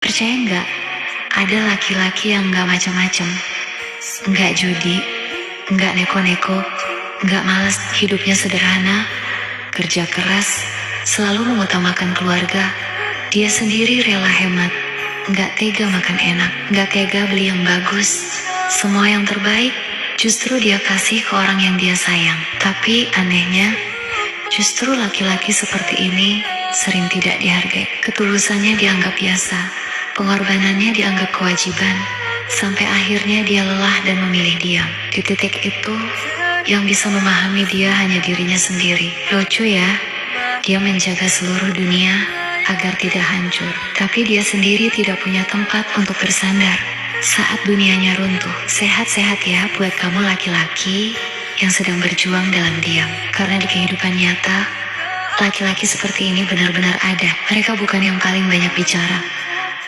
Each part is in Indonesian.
Percaya nggak? Ada laki-laki yang nggak macam-macam, nggak judi, nggak neko-neko, nggak malas, hidupnya sederhana, kerja keras, selalu mengutamakan keluarga. Dia sendiri rela hemat, nggak tega makan enak, nggak tega beli yang bagus. Semua yang terbaik justru dia kasih ke orang yang dia sayang. Tapi anehnya, justru laki-laki seperti ini sering tidak dihargai. Ketulusannya dianggap biasa, pengorbanannya dianggap kewajiban, sampai akhirnya dia lelah dan memilih diam. Di titik itu, yang bisa memahami dia hanya dirinya sendiri. Lucu ya, dia menjaga seluruh dunia agar tidak hancur, tapi dia sendiri tidak punya tempat untuk bersandar saat dunianya runtuh. Sehat-sehat ya buat kamu laki-laki yang sedang berjuang dalam diam. Karena di kehidupan nyata, laki-laki seperti ini benar-benar ada. Mereka bukan yang paling banyak bicara,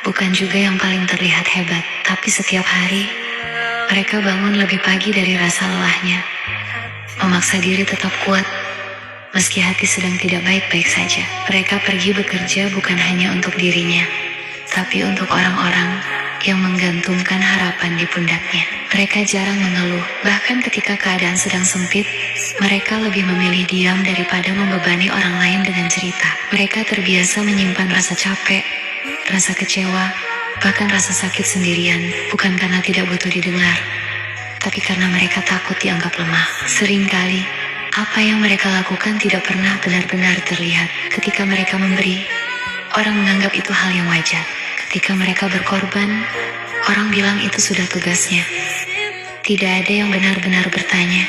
bukan juga yang paling terlihat hebat, tapi setiap hari mereka bangun lebih pagi dari rasa lelahnya, memaksa diri tetap kuat meski hati sedang tidak baik-baik saja. Mereka pergi bekerja bukan hanya untuk dirinya, tapi untuk orang-orang yang menggantungkan harapan di pundaknya. Mereka jarang mengeluh, bahkan ketika keadaan sedang sempit, mereka lebih memilih diam daripada membebani orang lain dengan cerita. Mereka terbiasa menyimpan rasa capek, rasa kecewa, bahkan rasa sakit sendirian, bukan karena tidak butuh didengar, tapi karena mereka takut dianggap lemah. Seringkali, apa yang mereka lakukan tidak pernah benar-benar terlihat. Ketika mereka memberi, orang menganggap itu hal yang wajar. Ketika mereka berkorban, orang bilang itu sudah tugasnya. Tidak ada yang benar-benar bertanya,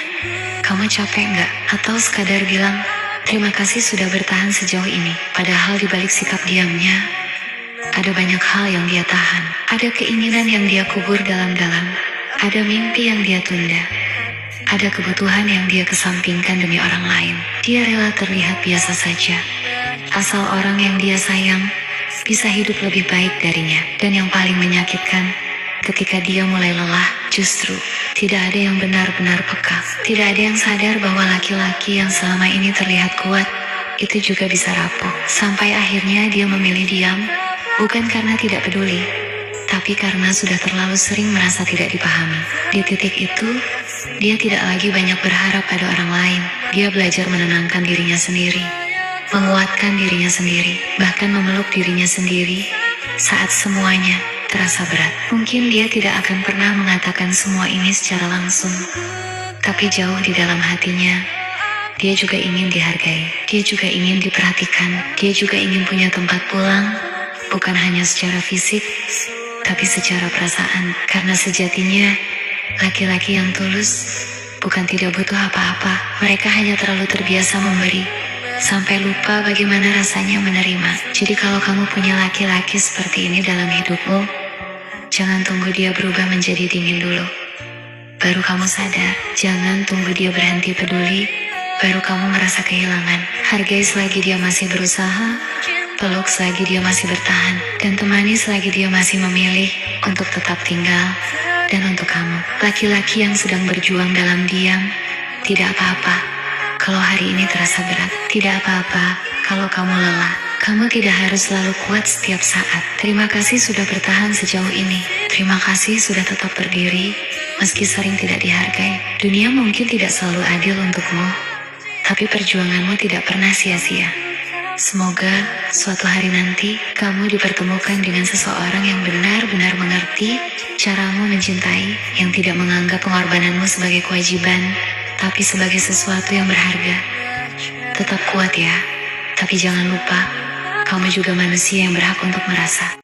kamu capek nggak? Atau sekadar bilang, terima kasih sudah bertahan sejauh ini. Padahal di balik sikap diamnya, ada banyak hal yang dia tahan. Ada keinginan yang dia kubur dalam-dalam. Ada mimpi yang dia tunda. Ada kebutuhan yang dia kesampingkan demi orang lain. Dia rela terlihat biasa saja, asal orang yang dia sayang bisa hidup lebih baik darinya. Dan yang paling menyakitkan, ketika dia mulai lelah, justru tidak ada yang benar-benar peka. Tidak ada yang sadar bahwa laki-laki yang selama ini terlihat kuat, itu juga bisa rapuh. Sampai akhirnya dia memilih diam, bukan karena tidak peduli, tapi karena sudah terlalu sering merasa tidak dipahami. Di titik itu, dia tidak lagi banyak berharap pada orang lain. Dia belajar menenangkan dirinya sendiri, menguatkan dirinya sendiri, bahkan memeluk dirinya sendiri saat semuanya terasa berat. Mungkin dia tidak akan pernah mengatakan semua ini secara langsung, tapi jauh di dalam hatinya, dia juga ingin dihargai. Dia juga ingin diperhatikan. Dia juga ingin punya tempat pulang, bukan hanya secara fisik, tapi secara perasaan. Karena sejatinya, laki-laki yang tulus bukan tidak butuh apa-apa. Mereka hanya terlalu terbiasa memberi, sampai lupa bagaimana rasanya menerima. Jadi kalau kamu punya laki-laki seperti ini dalam hidupmu, jangan tunggu dia berubah menjadi dingin dulu, baru kamu sadar. Jangan tunggu dia berhenti peduli, baru kamu merasa kehilangan. Hargai selagi dia masih berusaha, peluk selagi dia masih bertahan, dan temani selagi dia masih memilih untuk tetap tinggal. Dan untuk kamu, laki-laki yang sedang berjuang dalam diam, tidak apa-apa kalau hari ini terasa berat. Tidak apa-apa kalau kamu lelah. Kamu tidak harus selalu kuat setiap saat. Terima kasih sudah bertahan sejauh ini. Terima kasih sudah tetap berdiri meski sering tidak dihargai. Dunia mungkin tidak selalu adil untukmu, tapi perjuanganmu tidak pernah sia-sia. Semoga suatu hari nanti kamu dipertemukan dengan seseorang yang benar-benar mengerti caramu mencintai, yang tidak menganggap pengorbananmu sebagai kewajiban, tapi sebagai sesuatu yang berharga. Tetap kuat ya, tapi jangan lupa, kamu juga manusia yang berhak untuk merasa.